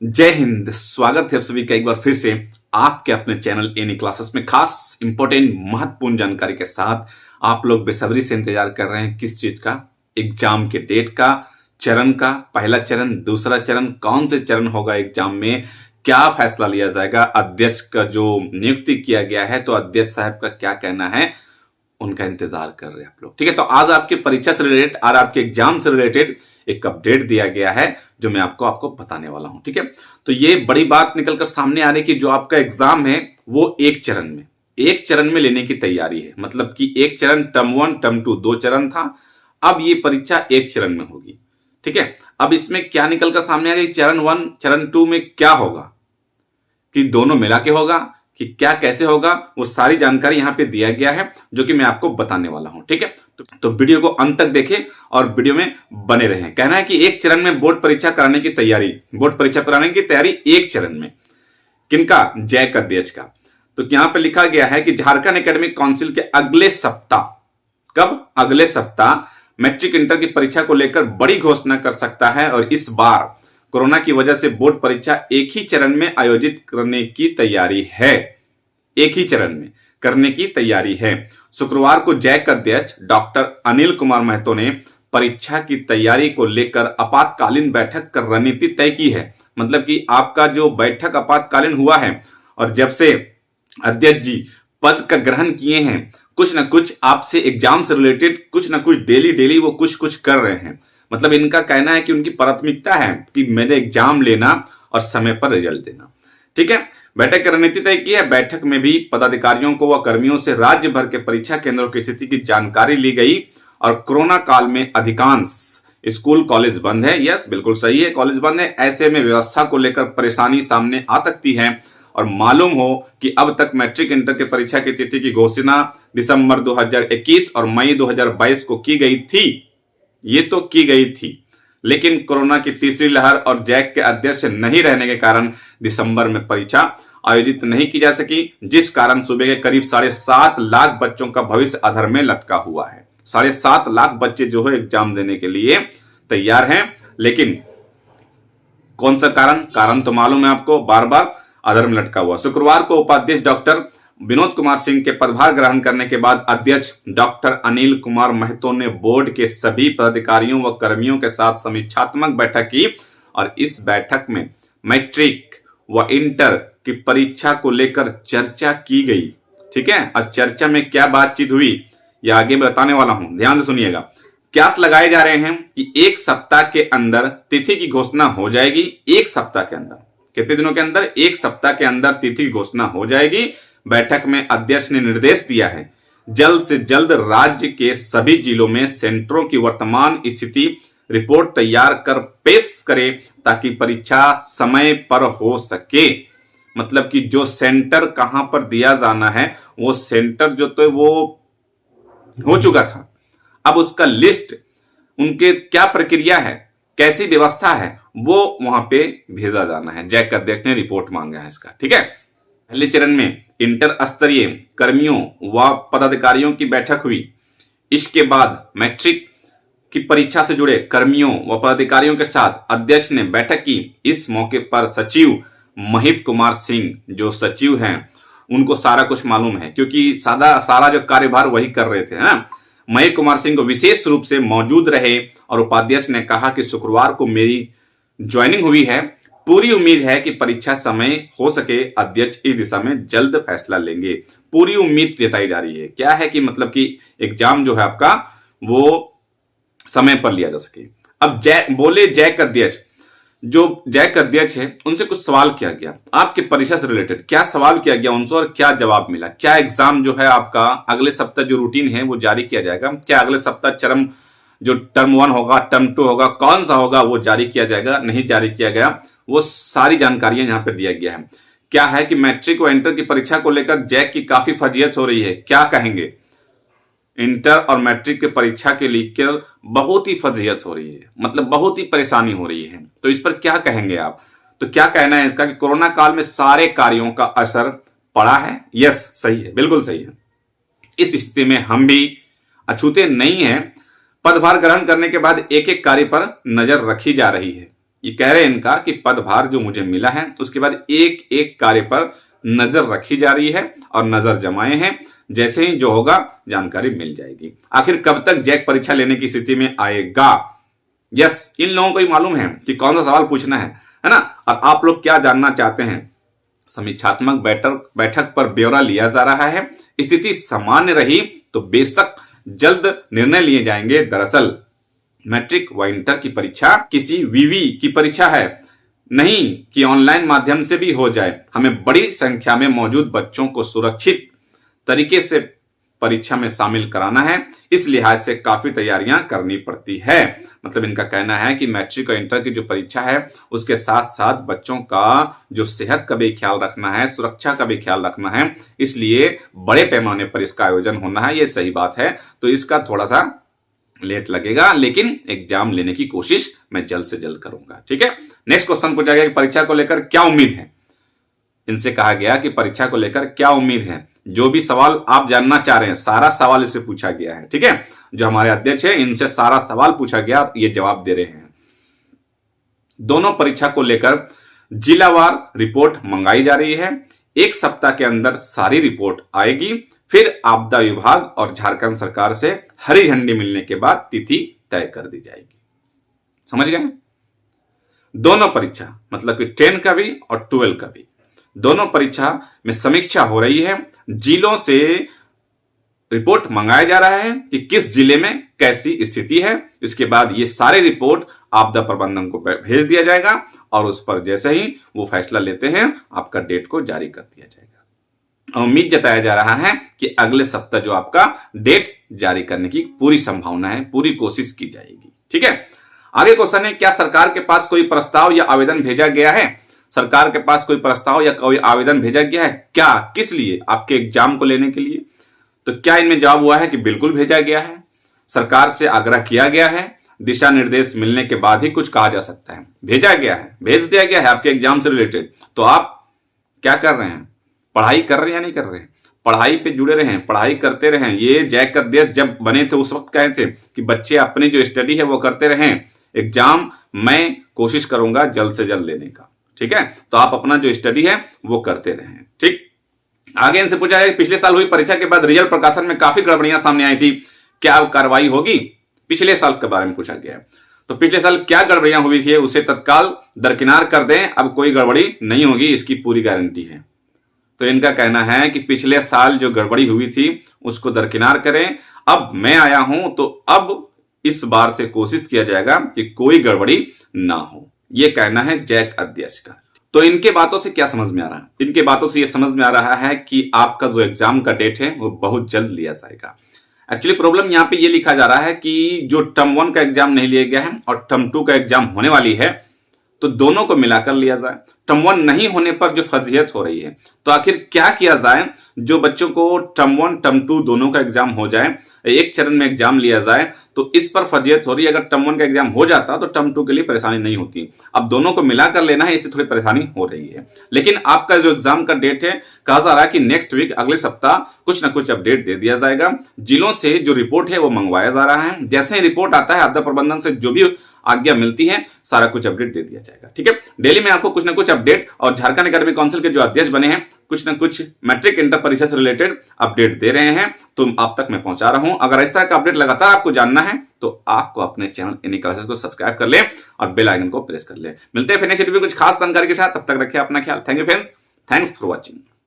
जय हिंद। स्वागत है आप सभी का एक बार फिर से आपके अपने चैनल एनी क्लासेस में खास इंपॉर्टेंट महत्वपूर्ण जानकारी के साथ। आप लोग बेसब्री से इंतजार कर रहे हैं किस चीज का? एग्जाम के डेट का, चरण का, पहला चरण, दूसरा चरण, कौन से चरण होगा एग्जाम में, क्या फैसला लिया जाएगा, अध्यक्ष का जो नियुक्ति किया गया है तो अध्यक्ष साहब का क्या कहना है, उनका इंतजार कर रहे हैं आप लोग। ठीक है, तो आज आपकी परीक्षा से रिलेटेड और आपके एग्जाम से रिलेटेड एक अपडेट दिया गया है जो मैं आपको बताने वाला हूं। ठीक है, तो ये बड़ी बात निकलकर सामने आने की, जो आपका एग्जाम है वो एक चरण में लेने की तैयारी है। मतलब कि एक चरण टर्म 1 टर्म 2 दो चरण था, अब ये परीक्षा एक चरण में होगी। ठीक है, अब इसमें क्या निकलकर सामने आ गया, चरण 1 चरण 2 में क्या होगा, कि दोनों मिला के होगा कि क्या कैसे होगा, वो सारी जानकारी यहां पे दिया गया है जो कि मैं आपको बताने वाला हूं। ठीक है, तो वीडियो को अंत तक देखें और वीडियो में बने रहें। कहना है कि एक चरण में बोर्ड परीक्षा कराने की तैयारी, बोर्ड परीक्षा कराने की तैयारी एक चरण में। किनका? जैक अध्यक्ष का। तो यहां पे लिखा गया है कि झारखंड एकेडमिक काउंसिल के अगले सप्ताह, कब? अगले सप्ताह मैट्रिक इंटर की परीक्षा को लेकर बड़ी घोषणा कर सकता है और इस बार कोरोना की वजह से बोर्ड परीक्षा एक ही चरण में आयोजित करने की तैयारी है। एक ही चरण में करने की तैयारी है। शुक्रवार को जैक अध्यक्ष डॉक्टर अनिल कुमार महतो ने परीक्षा की तैयारी को लेकर आपातकालीन बैठक कर रणनीति तय की है। मतलब कि आपका जो बैठक आपातकालीन हुआ है और जब से अध्यक्ष जी पद का ग्रहण किए हैं, कुछ ना कुछ आपसे एग्जाम से रिलेटेड कुछ ना कुछ डेली वो कुछ कर रहे हैं। मतलब इनका कहना है कि उनकी प्राथमिकता है कि मेरे एग्जाम लेना और समय पर रिजल्ट देना। ठीक है, बैठक की रणनीति तय की है। बैठक में भी पदाधिकारियों को व कर्मियों से राज्य भर के परीक्षा केंद्रों की स्थिति की जानकारी ली गई और कोरोना काल में अधिकांश स्कूल कॉलेज बंद है। यस, बिल्कुल सही है, कॉलेज बंद है। ऐसे में व्यवस्था को लेकर परेशानी सामने आ सकती है और मालूम हो कि अब तक मैट्रिक इंटर की परीक्षा की तिथि की घोषणा दिसंबर 2021 और मई 2022 को की गई थी। ये तो की गई थी, लेकिन कोरोना की तीसरी लहर और जैक के अध्यक्ष नहीं रहने के कारण दिसंबर में परीक्षा आयोजित नहीं की जा सकी, जिस कारण सूबे के करीब 7.5 लाख बच्चों का भविष्य अधर में लटका हुआ है। 7.5 लाख बच्चे जो है एग्जाम देने के लिए तैयार हैं, लेकिन कौन सा कारण तो मालूम है आपको, बार बार अधर में लटका हुआ। शुक्रवार को उपाध्यक्ष डॉक्टर विनोद कुमार सिंह के पदभार ग्रहण करने के बाद अध्यक्ष डॉक्टर अनिल कुमार महतो ने बोर्ड के सभी पदाधिकारियों व कर्मियों के साथ समीक्षात्मक बैठक की और इस बैठक में मैट्रिक व इंटर की परीक्षा को लेकर चर्चा की गई। ठीक है, और चर्चा में क्या बातचीत हुई यह आगे बताने वाला हूं, ध्यान से सुनिएगा। क्यास लगाए जा रहे हैं कि एक सप्ताह के अंदर तिथि की घोषणा हो जाएगी। एक सप्ताह के अंदर, कितने दिनों के अंदर? एक सप्ताह के अंदर तिथि की घोषणा हो जाएगी। बैठक में अध्यक्ष ने निर्देश दिया है जल्द से जल्द राज्य के सभी जिलों में सेंटरों की वर्तमान स्थिति रिपोर्ट तैयार कर पेश करे ताकि परीक्षा समय पर हो सके। मतलब कि जो सेंटर कहां पर दिया जाना है वो सेंटर जो तो वो हो चुका था, अब उसका लिस्ट, उनके क्या प्रक्रिया है, कैसी व्यवस्था है, वो वहां पे भेजा जाना है। जैक अध्यक्ष ने रिपोर्ट मांगा है इसका। ठीक है, पहले चरण में इंटर स्तरीय कर्मियों व पदाधिकारियों की बैठक हुई। इसके बाद मैट्रिक की परीक्षा से जुड़े कर्मियों व पदाधिकारियों के साथ अध्यक्ष ने बैठक की। इस मौके पर सचिव महिप कुमार सिंह, जो सचिव हैं, उनको सारा कुछ मालूम है क्योंकि सारा जो कार्यभार वही कर रहे थे, है ना। महिप कुमार सिंह को विशेष रूप से मौजूद रहे और उपाध्यक्ष ने कहा कि शुक्रवार को मेरी ज्वाइनिंग हुई है, पूरी उम्मीद है कि परीक्षा समय हो सके। अध्यक्ष इस दिशा में जल्द फैसला लेंगे। पूरी उम्मीद जताई जा रही है। क्या है कि मतलब कि एग्जाम जो है आपका वो समय पर लिया जा सके। अब जैक अध्यक्ष, जो जैक अध्यक्ष है, उनसे कुछ सवाल किया गया आपके परीक्षा से रिलेटेड। क्या सवाल किया गया उनसे और क्या जवाब मिला? क्या एग्जाम जो है आपका अगले सप्ताह जो रूटीन है वो जारी किया जाएगा? क्या अगले सप्ताह जो टर्म 1 होगा, टर्म 2 होगा, कौन सा होगा वो जारी किया जाएगा, नहीं जारी किया गया, वो सारी जानकारियां यहां पर दिया गया है। क्या है कि मैट्रिक व इंटर की परीक्षा को लेकर जैक की काफी फजीयत हो रही है। क्या कहेंगे? इंटर और मैट्रिक की परीक्षा के लेकर बहुत ही फजीयत हो रही है, मतलब बहुत ही परेशानी हो रही है। तो इस पर क्या कहेंगे आप? तो क्या कहना है इसका कि कोरोना काल में सारे कार्यों का असर पड़ा है? यस, सही है, बिल्कुल सही है। इस स्थिति में हम भी अछूते नहीं है। पदभार ग्रहण करने के बाद एक एक कार्य पर नजर रखी जा रही है। ये कह रहे हैं इनका कि पदभार जो मुझे मिला है उसके बाद एक एक कार्य पर नजर रखी जा रही है और नजर जमाए हैं, जैसे ही जो होगा जानकारी मिल जाएगी। आखिर कब तक जैक परीक्षा लेने की स्थिति में आएगा? यस, इन लोगों को ही मालूम है कि कौन सा सवाल पूछना है ना। और आप लोग क्या जानना चाहते हैं? समीक्षात्मक बैठक पर ब्यौरा लिया जा रहा है। स्थिति सामान्य रही तो बेशक जल्द निर्णय लिए जाएंगे। दरअसल मैट्रिक व इंटर की परीक्षा किसी वीवी की परीक्षा है, नहीं कि ऑनलाइन माध्यम से भी हो जाए। हमें बड़ी संख्या में मौजूद बच्चों को सुरक्षित तरीके से परीक्षा में शामिल कराना है, इस लिहाज से काफी तैयारियां करनी पड़ती है। मतलब इनका कहना है कि मैट्रिक और इंटर की जो परीक्षा है उसके साथ साथ बच्चों का जो सेहत का भी ख्याल रखना है, सुरक्षा का भी ख्याल रखना है, इसलिए बड़े पैमाने पर इसका आयोजन होना है। ये सही बात है, तो इसका थोड़ा सा लेट लगेगा, लेकिन एग्जाम लेने की कोशिश मैं जल्द से जल्द करूंगा। ठीक है, नेक्स्ट क्वेश्चन पूछा गया कि परीक्षा को लेकर क्या उम्मीद है। इनसे कहा गया कि परीक्षा को लेकर क्या उम्मीद है। जो भी सवाल आप जानना चाह रहे हैं सारा सवाल इससे पूछा गया है। ठीक है, जो हमारे अध्यक्ष है इनसे सारा सवाल पूछा गया, ये जवाब दे रहे हैं। दोनों परीक्षा को लेकर जिलावार रिपोर्ट मंगाई जा रही है। 1 सप्ताह के अंदर सारी रिपोर्ट आएगी, फिर आपदा विभाग और झारखंड सरकार से हरी झंडी मिलने के बाद तिथि तय कर दी जाएगी। समझ गए? दोनों परीक्षा मतलब कि 10 का भी और 12 का भी, दोनों परीक्षा में समीक्षा हो रही है। जिलों से रिपोर्ट मंगाया जा रहा है कि किस जिले में कैसी स्थिति है। इसके बाद ये सारे रिपोर्ट आपदा प्रबंधन को भेज दिया जाएगा और उस पर जैसे ही वो फैसला लेते हैं आपका डेट को जारी कर दिया जाएगा। उम्मीद जताया जा रहा है कि अगले सप्ताह जो आपका डेट जारी करने की पूरी संभावना है, पूरी कोशिश की जाएगी। ठीक है, आगे क्वेश्चन है, क्या सरकार के पास कोई प्रस्ताव या आवेदन भेजा गया है? सरकार के पास कोई प्रस्ताव या कोई आवेदन भेजा गया है क्या? किस लिए? आपके एग्जाम को लेने के लिए। तो क्या इनमें जवाब हुआ है कि बिल्कुल भेजा गया है। सरकार से आग्रह किया गया है, दिशा निर्देश मिलने के बाद ही कुछ कहा जा सकता है। भेजा गया है, भेज दिया गया है आपके एग्जाम से रिलेटेड। तो आप क्या कर रहे हैं? पढ़ाई कर रहे हैं या नहीं कर रहे हैं? पढ़ाई पे जुड़े रहें, पढ़ाई करते रहें। ये जैक अध्यक्ष जब बने थे उस वक्त कहे थे कि बच्चे अपनी जो स्टडी है वो करते रहें। एग्जाम मैं कोशिश करूंगा जल्द से जल्द लेने का। ठीक है, तो आप अपना जो स्टडी है वो करते रहें। ठीक, आगे इनसे पूछा है पिछले साल हुई परीक्षा के बाद रिजल्ट प्रकाशन में काफी गड़बड़ियां सामने आई थी, क्या अब कार्रवाई होगी? पिछले साल के बारे में पूछा गया है। तो पिछले साल क्या गड़बड़ियां हुई थी उसे तत्काल दरकिनार कर दें, अब कोई गड़बड़ी नहीं होगी, इसकी पूरी गारंटी है। तो इनका कहना है कि पिछले साल जो गड़बड़ी हुई थी उसको दरकिनार करें, अब मैं आया हूं तो अब इस बार से कोशिश किया जाएगा कि कोई गड़बड़ी ना हो। यह कहना है जैक अध्यक्ष का। तो इनके बातों से क्या समझ में आ रहा है? इनके बातों से यह समझ में आ रहा है कि आपका जो एग्जाम का डेट है वो बहुत जल्द लिया जाएगा। एक्चुअली प्रॉब्लम यहां पे ये लिखा जा रहा है कि जो टर्म 1 का एग्जाम नहीं लिया गया है और टर्म 2 का एग्जाम होने वाली है तो दोनों को मिलाकर लिया जाए। टर्म 1 नहीं होने पर जो फजीहत हो रही है, तो आखिर क्या किया जाए जो बच्चों को टर्म 1 टर्म 2 दोनों का एग्जाम हो जाए, एक चरण में एग्जाम लिया जाए, तो इस पर फजीहत हो रही है। अगर टर्म 1 का एग्जाम हो जाता तो टर्म 2 के लिए परेशानी नहीं होती। अब दोनों को मिलाकर लेना है, इससे थोड़ी परेशानी हो रही है। लेकिन आपका जो एग्जाम का डेट है, कहा जा रहा है कि नेक्स्ट वीक, अगले सप्ताह कुछ ना कुछ अपडेट दे दिया जाएगा। जिलों से जो रिपोर्ट है वो मंगवाया जा रहा है। जैसे ही रिपोर्ट आता है आपदा प्रबंधन से जो भी आज्ञा मिलती है सारा कुछ अपडेट दे दिया जाएगा। ठीक है, डेली में आपको कुछ ना कुछ अपडेट, और झारखंड एकेडमिक काउंसिल के जो अध्यक्ष बने हैं कुछ ना कुछ मैट्रिक इंटर परीक्षा से रिलेटेड अपडेट दे रहे हैं, तो आप तक मैं पहुंचा रहा हूं। अगर इस तरह का अपडेट लगातार आपको जानना है तो आपको अपने चैनल एनी क्लासेस को सब्सक्राइब कर ले और बेल आइकन को प्रेस कर ले। मिलते हैं फिर नेक्स्ट वीडियो में कुछ खास जानकारी के साथ, तब तक रखिए अपना ख्याल। Thank you friends, thanks for watching.